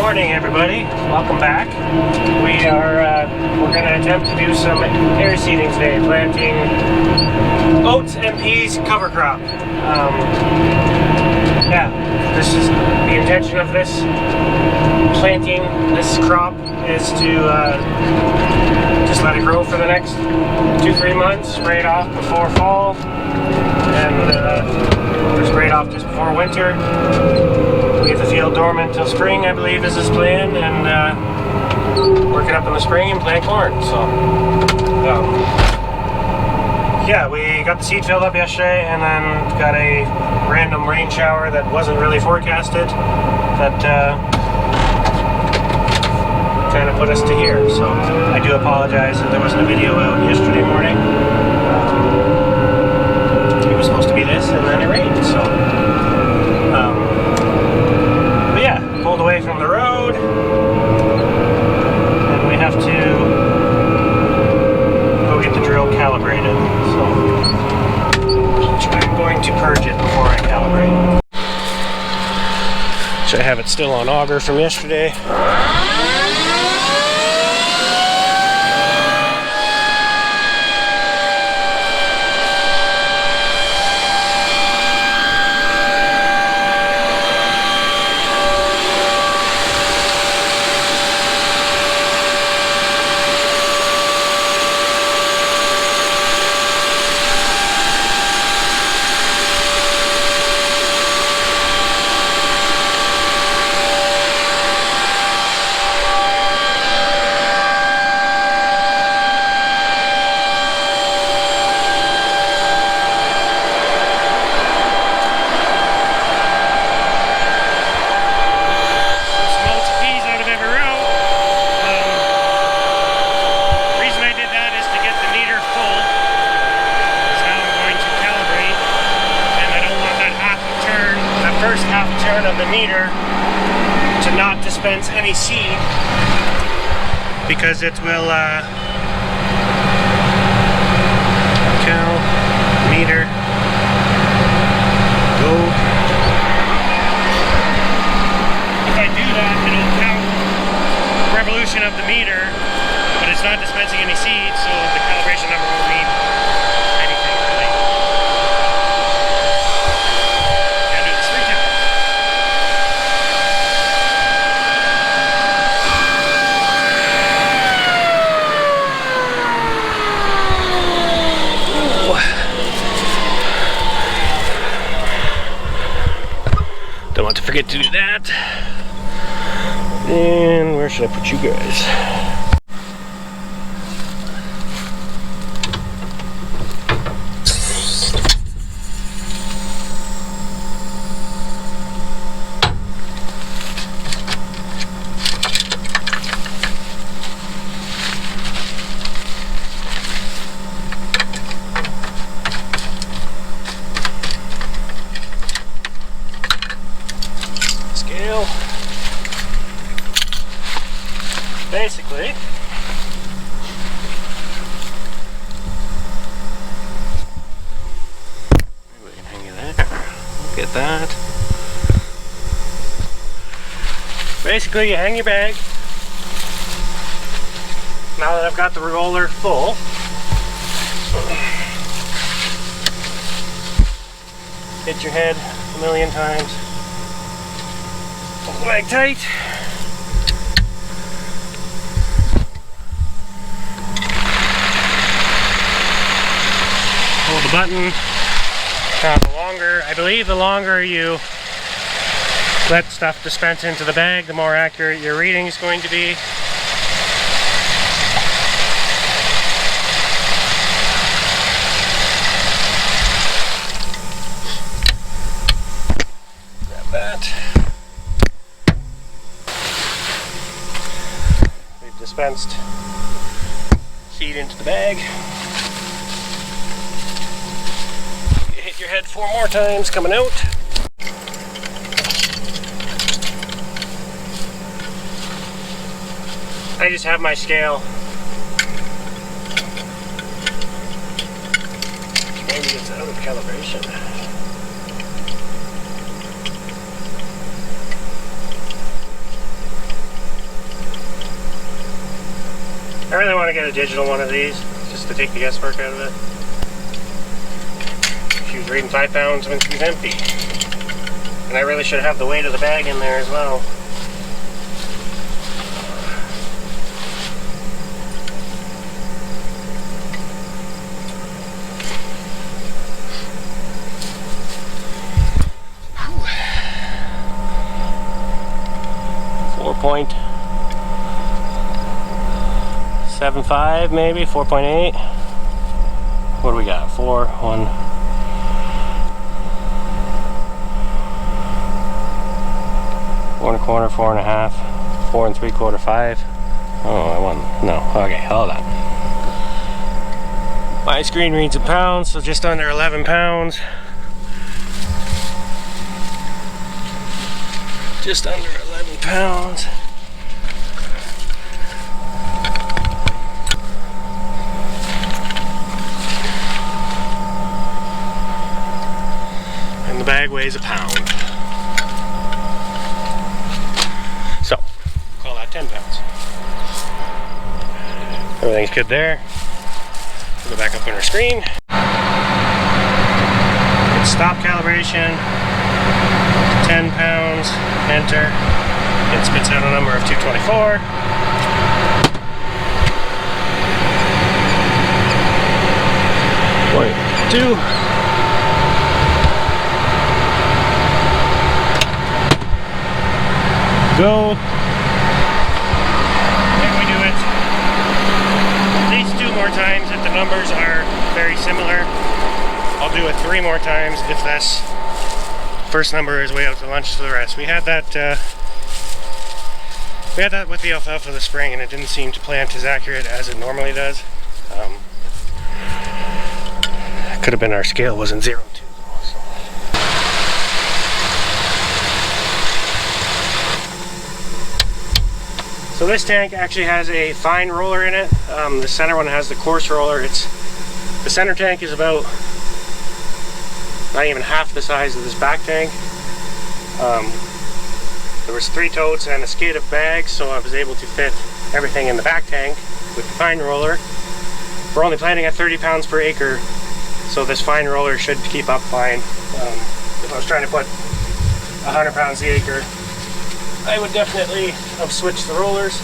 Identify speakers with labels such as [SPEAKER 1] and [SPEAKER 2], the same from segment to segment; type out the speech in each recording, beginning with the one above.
[SPEAKER 1] morning, everybody. Welcome back. We're going to attempt to do some air seeding today, planting oats and peas cover crop. This is the intention of this planting. This crop is to just let it grow for the next 2-3 months, spray it off before fall, and spray it off just before winter. Leave the field dormant until spring, I believe, is his plan, and work it up in the spring and plant corn. Yeah, we got the seed filled up yesterday, and then got a random rain shower that wasn't really forecasted that kind of put us to here. So I do apologize that there wasn't a video out yesterday morning. It was supposed to be this, and then it rained. So, but yeah, pulled away from the road, and we have to go get the drill calibrated. So I'm going to purge it before I calibrate. So I have it still on auger from yesterday. First half turn of the meter to not dispense any seed, because it will meter go. If I do that, it'll count revolution of the meter, but it's not dispensing any seed, so the calibration number won't mean anything really. Don't want to forget to do that. And where should I put you guys? Basically, maybe we can hang it there. Look at that. Basically, you hang your bag. Now that I've got the roller full, hit your head a million times. Hold the bag tight. Hold the button. I believe the longer you let stuff dispense into the bag, the more accurate your reading is going to be. Grab that. We've dispensed seed into the bag. Hit your head 4 more times coming out. I just have my scale. Maybe it's out of calibration. really want to get a digital one of these, just to take the guesswork out of it. She was reading 5 pounds when she was empty. And I really should have the weight of the bag in there as well. .75 maybe, 4.8. What do we got? 4, 1. 4 1/4, 4 1/2, 4 3/4, 5. Oh, I won. No. Okay, hold on. My screen reads in pounds, so just under 11 pounds. Just under 11 pounds. And the bag weighs a pound. So, call that 10 pounds. Everything's good there. We'll go back up on our screen. Hit stop calibration. 10 pounds, enter. It spits out a number of 224. Point 2. Go. And we do it at least 2 more times if the numbers are very similar. I'll do it 3 more times if this first number is way out to lunch to the rest. We had that with the alfalfa this spring, and it didn't seem to plant as accurate as it normally does. Could have been our scale wasn't 0 2. So this tank actually has a fine roller in it. The center one has the coarse roller. The center tank is about not even half the size of this back tank. There was 3 totes and a skid of bags, so I was able to fit everything in the back tank with the fine roller. We're only planting at 30 pounds per acre, so this fine roller should keep up fine. If I was trying to put 100 pounds the acre, I would definitely have switched the rollers.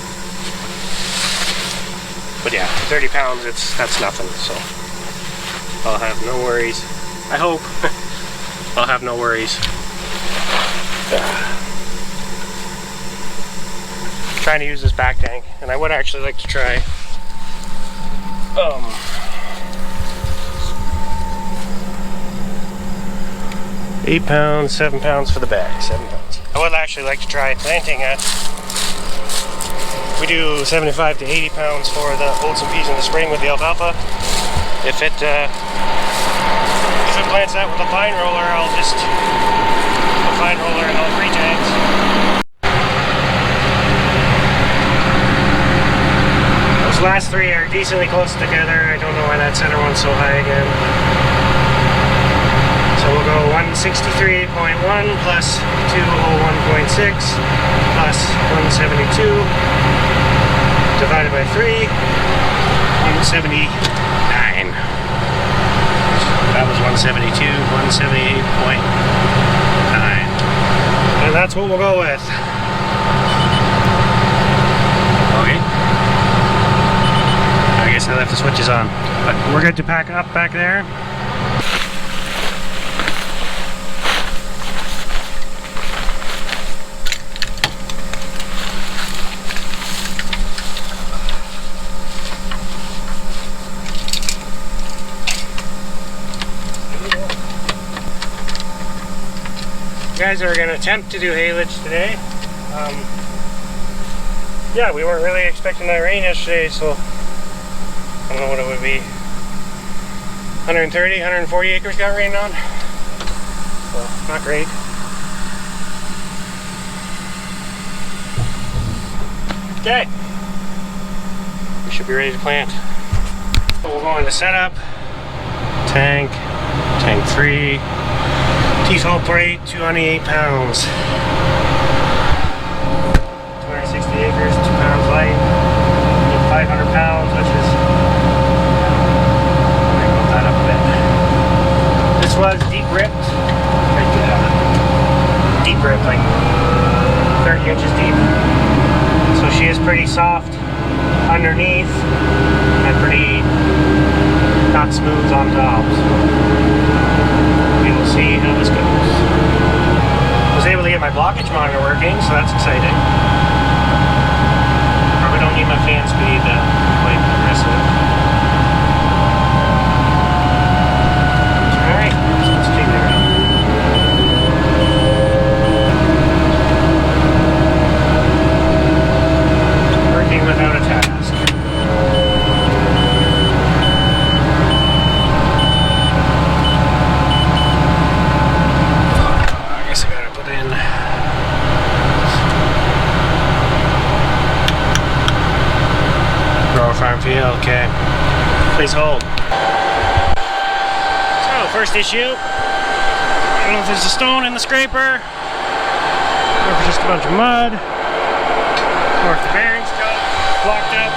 [SPEAKER 1] But yeah, 30 pounds, that's nothing, so I'll have no worries. I hope I'll have no worries. Trying to use this back tank, and I would actually like to try 8 pounds, 7 pounds for the bag, 7 pounds. I would actually like to try planting at, we do 75 to 80 pounds for the oats and peas in the spring with the alfalfa. If it plants that with a fine roller, I'll just put fine roller in all 3 tanks. Those last 3 are decently close together. I don't know why that center one's so high again. So we'll go 163.1 plus 201.6 plus 172 divided by 3, 179. That was 172, 178.9. And that's what we'll go with. Okay. I guess I left the switches on. But we're good to pack up back there. Guys are going to attempt to do haylage today. Yeah, we weren't really expecting that rain yesterday, so I don't know what it would be. 130, 140 acres got rained on. So, not great. Okay. We should be ready to plant. So we'll go into setup. Tank. Tank 3. Teeth hole plate, 208 pounds. 260 acres, 2 pounds light. 500 pounds. she is pretty soft underneath and pretty not smooth on top. So we will see how this goes. I was able to get my blockage monitor working, so that's exciting. Probably don't need my fan speed quite aggressive. Alright, let's keep it around. Working without a task. I guess I gotta put in grower farm field. Okay, please hold. So first issue, I don't know if there's a stone in the scraper or if it's just a bunch of mud or if the bearings got blocked up.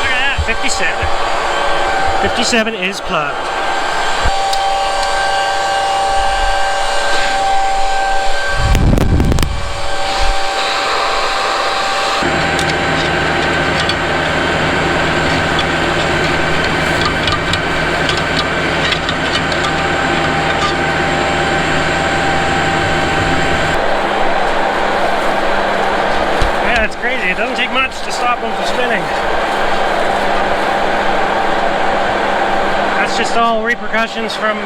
[SPEAKER 1] Look at that, 57. 57 is plugged. Yeah, it's crazy. It doesn't take much to stop them from spinning. That's just all repercussions from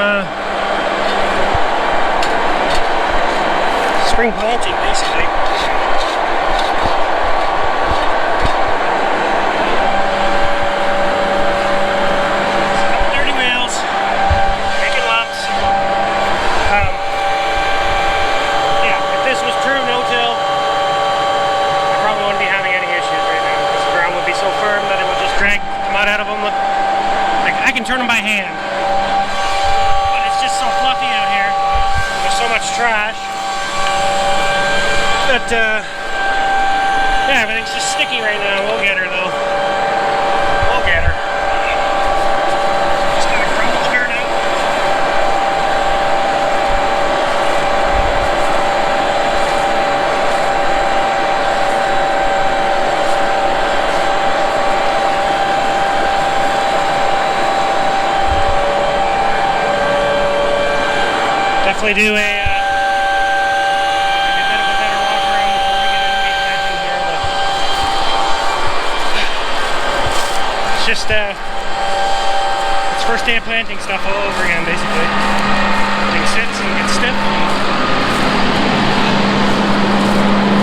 [SPEAKER 1] spring planting, basically. Dirty wheels, making lumps. Yeah, if this was true no-till, I probably wouldn't be having any issues right now because the ground would be so firm that it would just drag the mud out of them. Like, I can turn them by hand, but it's just so fluffy out here. There's so much trash that, yeah, everything's just sticky right now. We'll get her though. We'll get her. Just gotta crumble the dirt out. Definitely do a bit of a better walk around before we get into planting here. But it's just it's first day of planting stuff all over again, basically. Everything sits and gets stiff.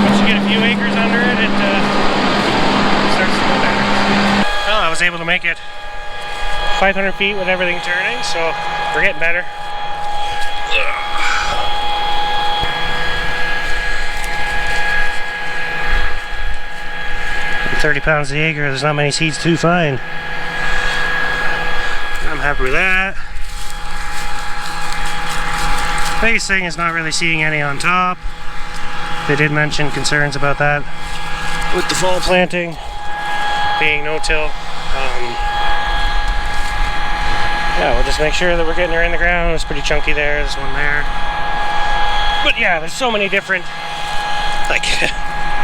[SPEAKER 1] Once you get a few acres under it, it starts to go better. Well, I was able to make it 500 feet with everything turning, so we're getting better. 30 pounds the acre, there's not many seeds to find. I'm happy with that. Biggest thing is not really seeing any on top. They did mention concerns about that with the fall planting being no-till. Yeah, we'll just make sure that we're getting her in the ground. It's pretty chunky there, there's one there. But yeah, there's so many different, like,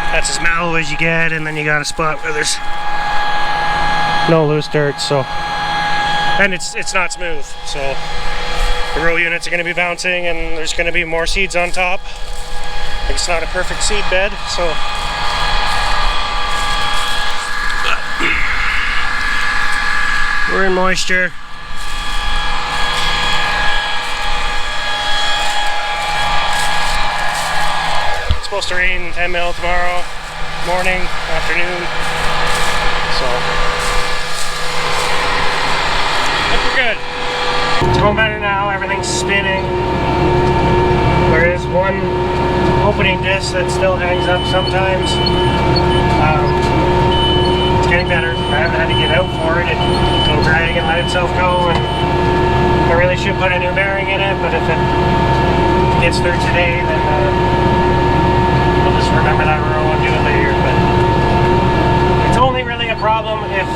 [SPEAKER 1] that's as mellow as you get, and then you got a spot where there's no loose dirt, so, and it's not smooth, so the row units are going to be bouncing and there's going to be more seeds on top. Like, it's not a perfect seed bed, so we're in moisture. Supposed to rain 10 mil tomorrow morning, afternoon, so I think we're good. It's going better now, everything's spinning. There is one opening disc that still hangs up sometimes. It's getting better. I haven't had to get out for it. It'll drag and let itself go, and I really should put a new bearing in it, but if it gets through today, then I'll just remember that row and do it later. But it's only really a problem if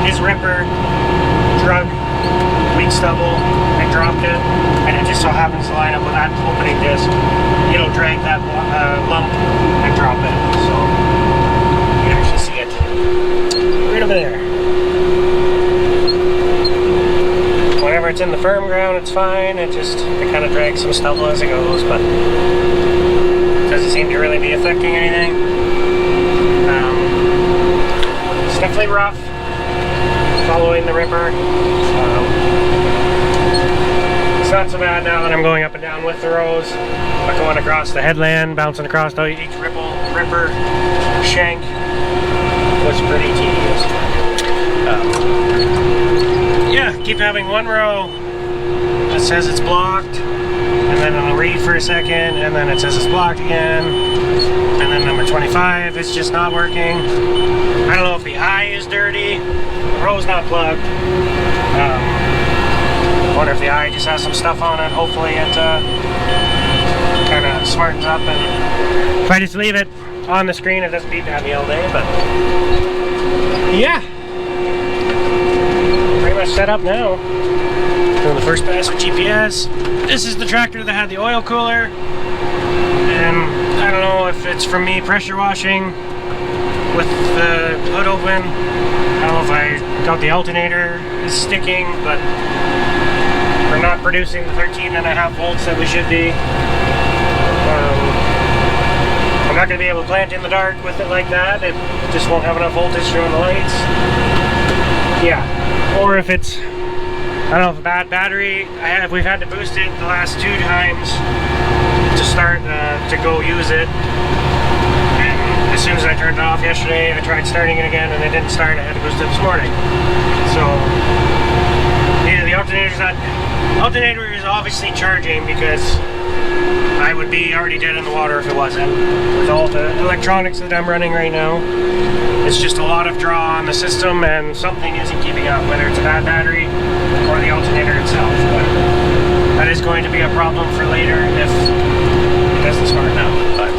[SPEAKER 1] his ripper drug weak stubble and dropped it, and it just so happens to line up with that opening disc. It'll drag that lump and drop it, so you can actually see it right over there. Whenever it's in the firm ground, it's fine. It kind of drags some stubble as it goes, but it doesn't seem to really be affecting anything. It's definitely rough following the ripper. It's not so bad now that I'm going up and down with the rows, but going across the headland, bouncing across each ripper shank was pretty tedious. Yeah, keep having one row that says it's blocked, and then it'll read for a second, and then it says it's blocked again, and then number 25 is just not working. I don't know if the eye is dirty, the row's not plugged. I wonder if the eye just has some stuff on it. Hopefully it kind of smartens up, and if I just leave it on the screen, it doesn't beep at me all day. But yeah, pretty much set up now. Doing the first pass with GPS. This is the tractor that had the oil cooler, and I don't know if it's from me pressure washing with the hood open. I don't know if I got the alternator is sticking, but we're not producing the 13.5 volts that we should be. I'm not going to be able to plant in the dark with it like that. It just won't have enough voltage showing the lights. Yeah, or if it's, I don't know, if a bad battery. We've had to boost it the last 2 times to start to go use it. And as soon as I turned it off yesterday, I tried starting it again and it didn't start. I had to boost it this morning. So yeah, the alternator is obviously charging, because I would be already dead in the water if it wasn't. With all the electronics that I'm running right now, it's just a lot of draw on the system, and something isn't keeping up, whether it's a bad battery or the alternator itself. But that is going to be a problem for later if it doesn't start now. But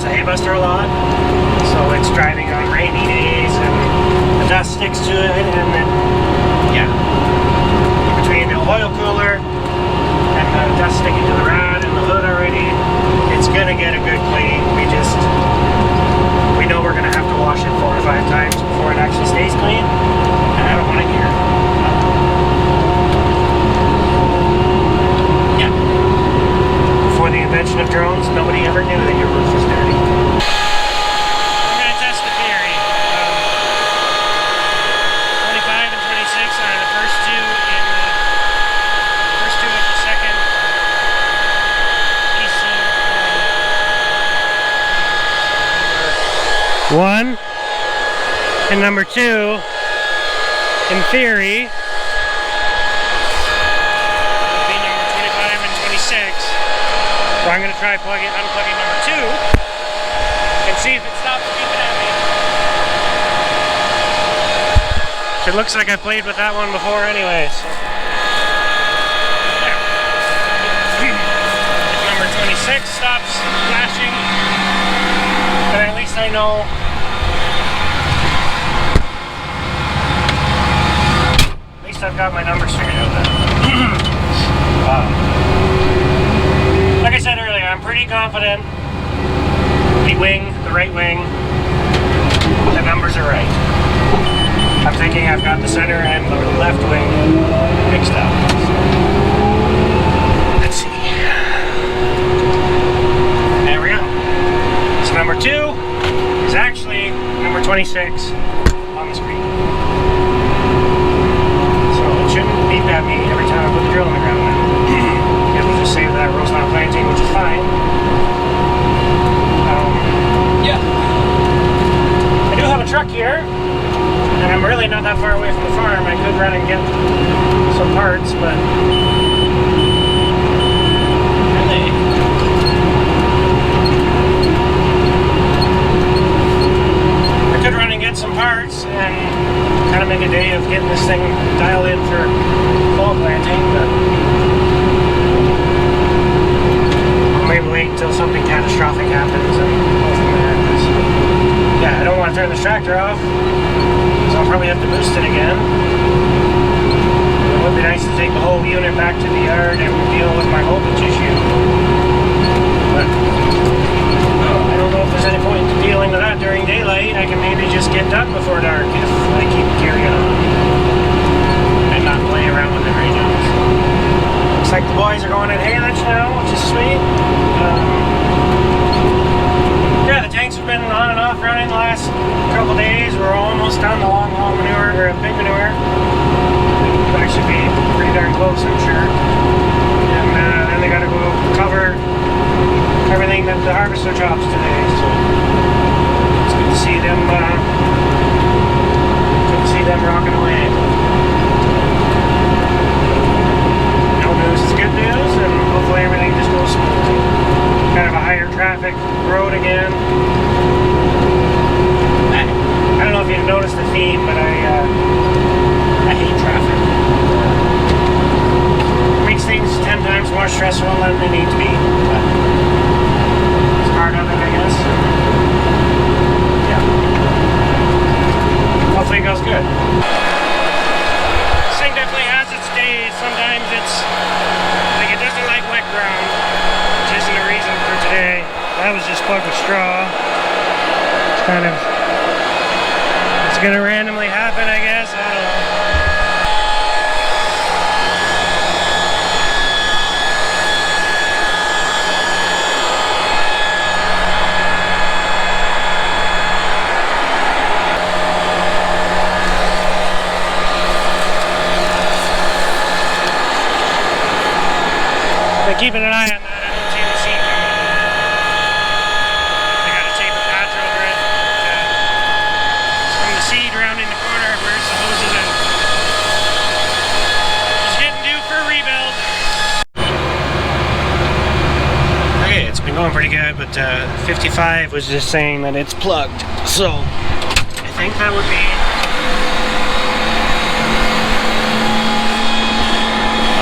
[SPEAKER 1] runs a hay buster a lot, so it's driving on rainy days and the dust sticks to it, and then, yeah, between the oil cooler and the dust sticking to the rad and the hood already, it's gonna get a good clean. We know we're gonna have to wash it 4 or 5 times before it actually stays clean, and I don't want to hear it. Before the invention of drones, nobody ever knew that your roof was dirty. I'm going to test the theory. 25 and 26 are the first two of the second EC. One and number 2, in theory, would be number 25 and 26. So I'm going to try unplugging number 2 and see if it stops beeping at me. It looks like I played with that one before anyways. There. If number 26 stops flashing, then at least I know. At least I've got my numbers figured out then. Like I said earlier, I'm pretty confident the right wing, the numbers are right. I'm thinking I've got the center and the left wing mixed up. So, let's see. There we go. So number 2 is actually number 26 on the screen. So it shouldn't beep at me every time I put the drill in the ground now. It'll just save that roast not planting, which is fine. Yeah. I do have a truck here, and I'm really not that far away from the farm. I could run and get some parts, but really, I could run and get some parts and kind of make a day of getting this thing dialed in for fall planting, but maybe wait until something catastrophic happens and go from there. Yeah, I don't want to turn this tractor off, so I'll probably have to boost it again. It would be nice to take the whole unit back to the yard and deal with my voltage issue. But I don't know if there's any point in dealing with that during daylight. I can maybe just get done before dark if I keep carrying on and not play around with it right now. So, looks like the boys are going at haylage now, which is sweet. Yeah, the tanks have been on and off running the last couple days. We're almost done the long haul manure, or big manure. It'll actually be pretty darn close, I'm sure. And then they gotta go cover everything that the harvester chops today. So it's good to see them. Good to see them rocking away. No news is good news, and hopefully everything just goes smoothly. Kind of a higher traffic road again. I don't know if you've noticed the theme, but I hate traffic. It makes things 10 times more stressful than they need to be. But it's part of it, I guess. Yeah. Hopefully it goes good. This thing definitely has its days. Sometimes it's like it doesn't like wet ground, which isn't a reason for today. That was just plugged with straw. It's kind of, it's gonna randomly happen, I guess. I don't know. But keeping an eye on that, I don't see the seat coming. I gotta tape a patch over it. From the seed rounding the corner, where's the hoses in? Just getting due for a rebuild. Okay, it's been going pretty good, but 55 was just saying that it's plugged. So, I think that would be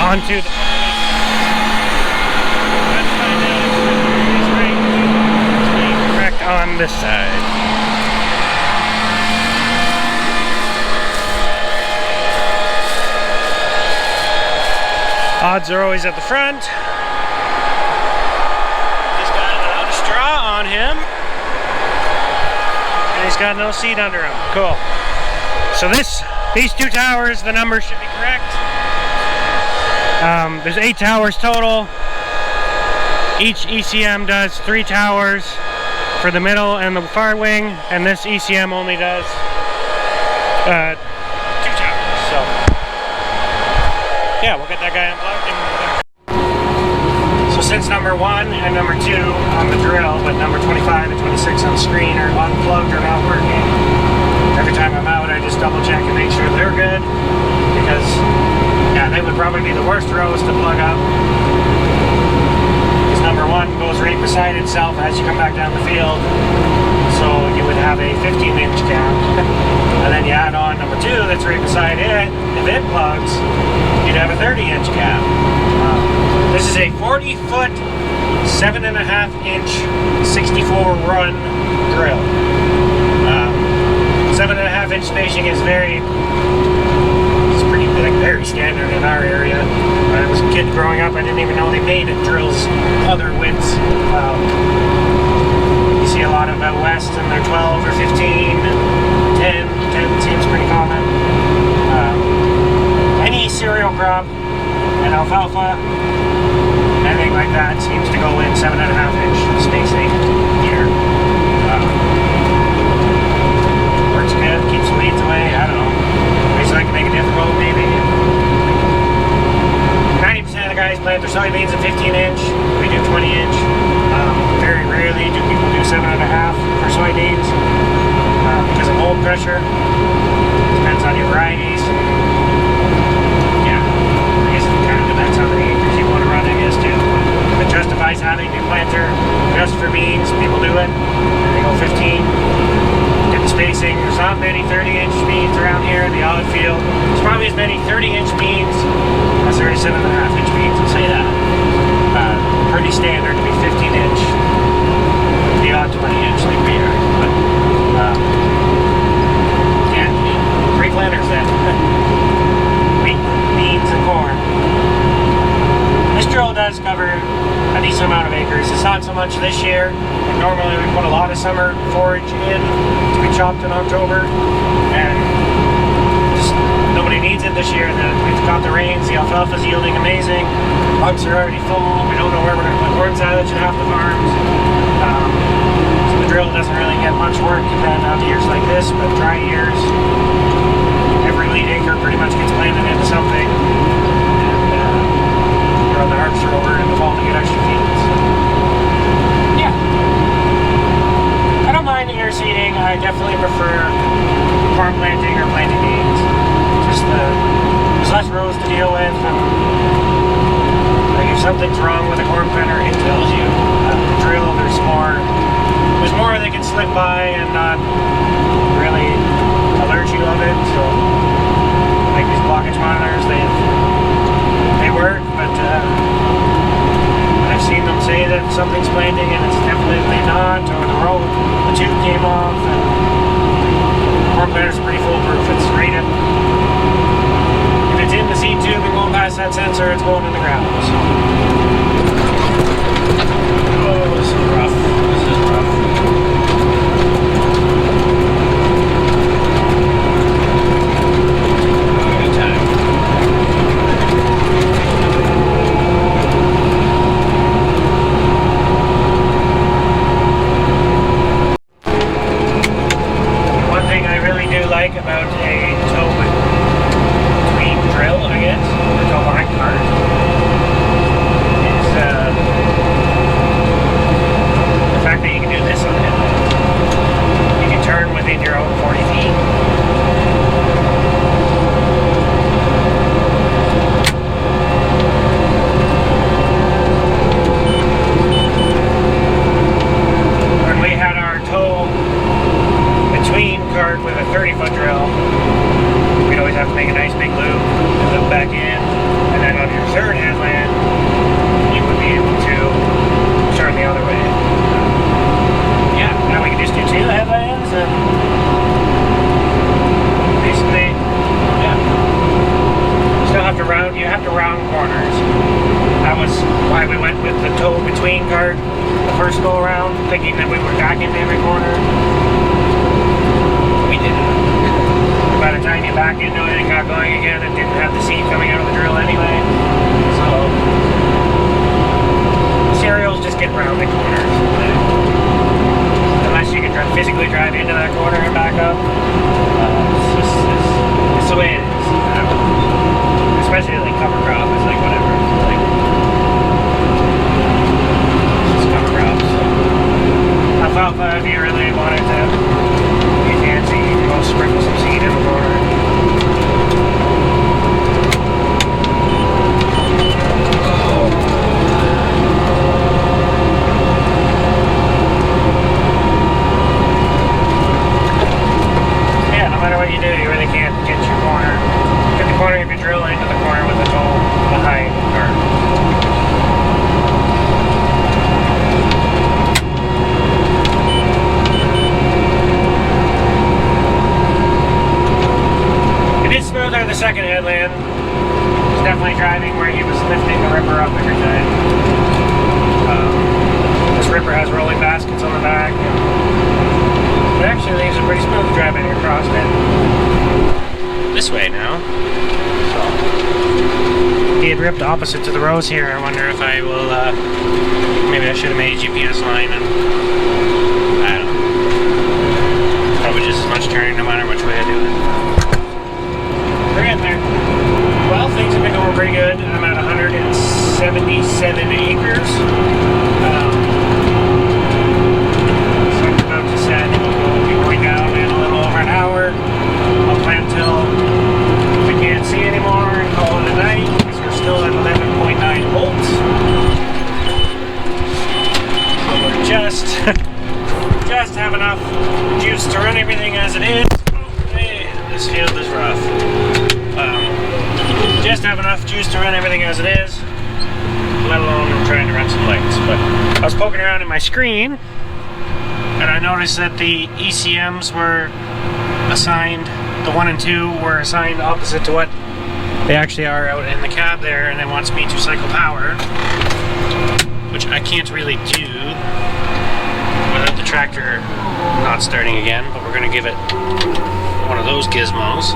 [SPEAKER 1] onto the correct this side. Odds are always at the front. He's got a straw on him. And he's got no seat under him. Cool. So these two towers, the numbers should be correct. There's 8 towers total. Each ECM does 3 towers for the middle and the far wing, and this ECM only does 2 towers. So yeah, we'll get that guy unplugged and we'll go there. So since number 1 and number 2 on the drill, but number 25 and 26 on the screen are unplugged or not working, every time I'm out I just double check and make sure they're good, because yeah, they would probably be the worst rows to plug up. Because number 1 goes right beside itself as you come back down the field, so you would have a 15-inch gap. And then you add on number 2 that's right beside it. If it plugs, you'd have a 30-inch gap. This is a 40-foot, 7.5-inch, 64-run drill. 7.5-inch spacing is very standard in our area. When I was a kid growing up, I didn't even know they made drills other widths. You see a lot of out west and they're 12 or 15, 10 seems pretty common. Any cereal crop and alfalfa, anything like that seems to go in 7.5-inch spacing here. Works good, keeps the weeds away, I don't know. I just like to make it difficult, maybe. 90% of the guys plant their soybeans at 15-inch. We do 20-inch. Very rarely do people do 7.5 for soybeans because of mold pressure. Depends on your varieties. Yeah, I guess it kind of depends on the acres you want to run, I guess, too. If it justifies having a planter just for beans, people do it. And they go 15. Get the spacing. There's not many 30-inch beans around here in the olive field. There's probably as many 30-inch beans as there is 7.5-inch beans. I'll say that. Pretty standard to be 15-inch. The odd 20-inch like we are. But yeah, 3 planters then. Wheat, beans, and corn. This drill does cover a decent amount of acres. It's not so much this year. Normally we put a lot of summer forage in to be chopped in October, and just nobody needs it this year. We've got the rains, the alfalfa's yielding amazing, bugs are already full, we don't know where we're going to put corn silage in half the farms. So the drill doesn't really get much work then on years like this, but dry years, every lead acre pretty much gets planted into something. On the harvester over in the fall to get extra fields. Yeah. I don't mind air seeding. I definitely prefer farm planting or planting beans. Just there's less rows to deal with, and like if something's wrong with a corn planter, it tells you. The drill, there's more that can slip by and not really alert you of it. So like these blockage monitors, they work, but I've seen them say that something's planting and it's definitely not, or the tube came off, and corn planter's pretty foolproof. It's rated. If it's in the seed tube and going past that sensor, it's going in the ground. So. Oh, this is rough. This is rough. About a tow between drill, I guess, or tow behind cars, around thinking that we were back into every corner. We didn't. By the time you back into it and got going again, it didn't have the seat coming out of the drill anyway. So serials just get around the corners. Unless you can physically drive into that corner and back up. It's the way it is. Especially like cover crop, it's like whatever. Like, it's just cover crops. Alfalfa, if you really wanted to be fancy, you can go sprinkle some seed in the corner. Yeah, no matter what you do, you really can't get your corner. Get the corner if you drill into the corner with the tool behind or smoother the second headland. He's definitely driving where he was lifting the ripper up every time. This ripper has rolling baskets on the back. It actually leaves a pretty smooth driving across it. This way now. So, he had ripped opposite to the rows here. I wonder if I will, maybe I should have made a GPS line and, I don't know. Probably just as much turning no matter which way I do it. We're getting there. Well, things have been going pretty good. I'm at 177 acres. Sun's about to set. We'll be going down in a little over an hour. I'll plant till we can't see anymore and call it a night because we're still at 11.9 volts. So we're just have enough juice to run everything as it is. Hey, this field is rough. Just have enough juice to run everything as it is, let alone trying to run some lights. But I was poking around in my screen and I noticed that the ECMs were assigned, the 1 and 2 were assigned opposite to what they actually are out in the cab there, and it wants me to cycle power, which I can't really do without the tractor not starting again, but we're going to give it one of those gizmos.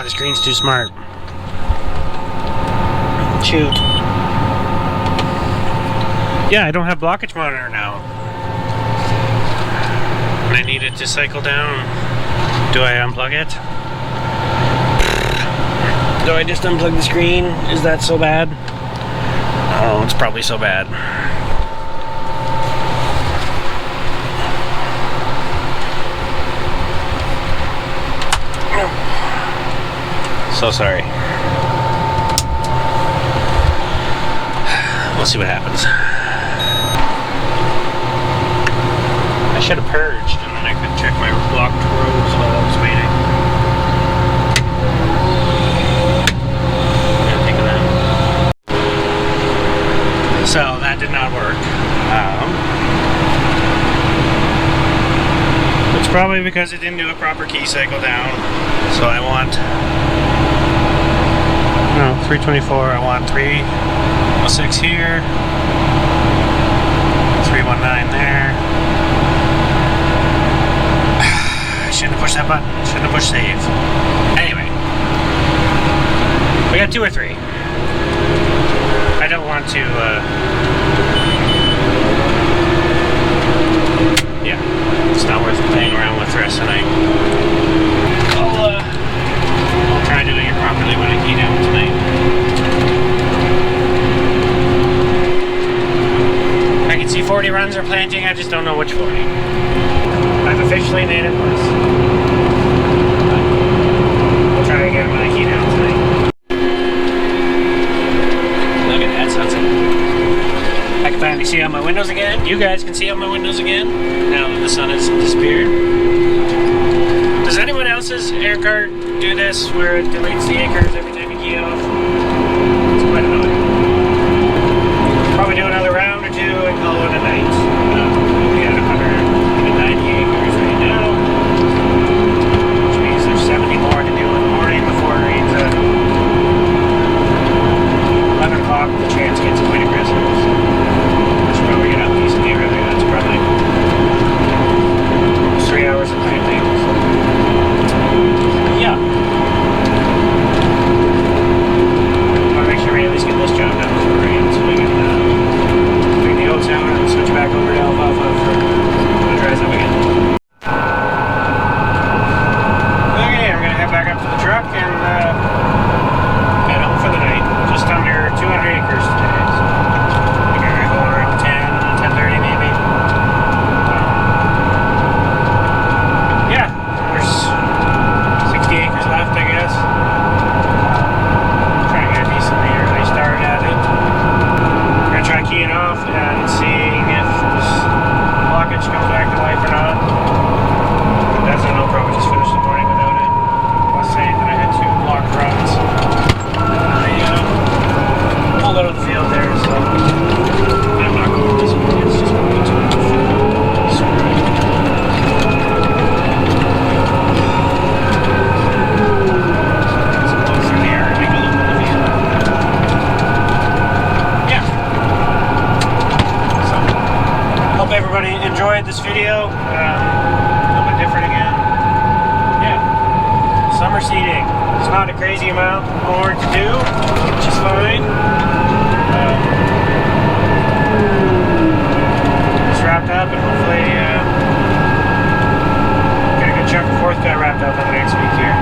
[SPEAKER 1] Screen's too smart. Shoot. Yeah, I don't have blockage monitor now. And I need it to cycle down. Do I unplug it? Do I just unplug the screen? Is that so bad? Oh, it's probably so bad. So sorry. We'll see what happens. I should have purged and then I could check my blocked rows while I was waiting. What do you think of that? So that did not work. It's probably because it didn't do a proper key cycle down. So I want 324, I want 306 here, 319 there. I shouldn't have pushed that button, shouldn't have pushed save. Anyway, we got 2 or 3. I don't want to, yeah, it's not worth playing around with the rest of the night. I'll try doing it properly when I key down tonight. I can see 40 runs are planting, I just don't know which 40. I've officially named it place. But we'll try to get my key down tonight. Look at that sunset. I can finally see out my windows again. You guys can see out my windows again now that the sun has disappeared. Does anyone else's air cart do this where it deletes the acres every time you key it off? It's quite annoying. Probably do another round or two and call it a night. We got 190 acres right now, which means there's 70 more to do in the morning before it rains at 11 o'clock. The chance gets quite aggressive. I should probably get out decently early. That's probably almost 3 hours of planting. So. Yeah. I want to make sure we at least get this job done before it rains so we can bring the oats out and switch back over to alfalfa for when it dries up again. Okay, I'm going to head back up to the truck and head home for the night. Just under 200 acres today. So I'm going to go around 10:30 maybe. Yeah, there's 60 acres left, I guess. Trying to get a decently early start at it. I'm going to try keying off and seeing if this blockage comes back to life or not. If that's a no problem, just finish the morning without it. I was saying that I had 2 blocked runs. I pulled out of the field there, so I'm not going this one. It's just going to be too much screw. Hope everybody enjoyed this video. A little bit different again. Yeah. Summer seeding. It's not a crazy amount more to do, which is fine. It's wrapped up and hopefully get a good chunk of fourth cut wrapped up in the next week here.